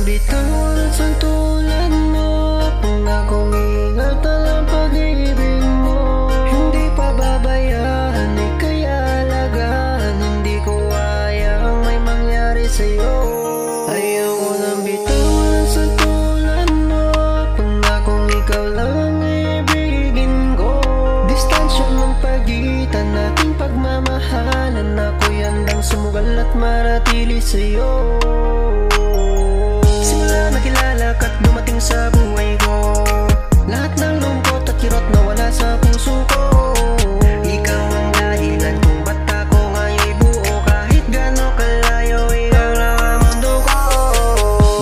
bitawan sa tulad mo. Pangakong ingatan ang pag-ibig mo. Hindi pababayaan, ika'y alagaan. Hindi ko hayang may mangyari sa'yo. Ayoko nang bitawan sa tulad mo. Pangakong ikaw lang ang ibigin ko. Distansya ng pagitan nating pagmamahalan. Ako'y handang sumugal at maratili sa'yo. Simula nakilala ka't dumating sa buhay ko, lahat ng lungkot at kirot nawala sa puso ko. Ikaw ang dahilan kung ba't ako ngayon'y buo. Kahit gaano kalayo, ikaw lang ang mundo ko.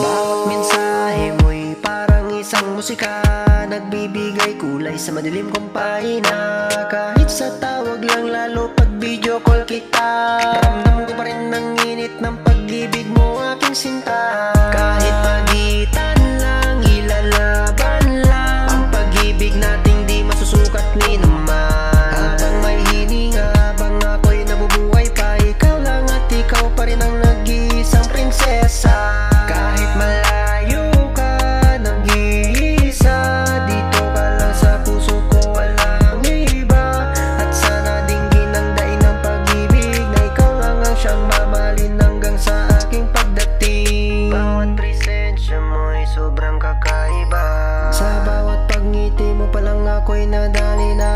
Bawat mensahe mo'y parang isang musika, nagbibigay kulay sa madilim kong pahina. Kahit sa tawag lang, lalo pag video call kita, ramdam ko pa rin ang init ng pag-ibig mo, aking sinta. Kahit pagitan lang, ilalaban lang ang pag-ibig nating di masusukat ni naman. Habang may hininga, habang ako'y nabubuhay pa, ikaw lang at ikaw pa rin ang nag-iisang prinsesa. Kahit malayo ka, nag-iisa, dito ka lang sa puso ko, walang iba. At sana dinggin ang daing ng pag-ibig, na ikaw lang ang siyang mamahalin hanggang sa aking pagdating. Bawat presensya mo'y sobrang kakaiba. Sa bawat pagngiti mo palang ako'y nadali na.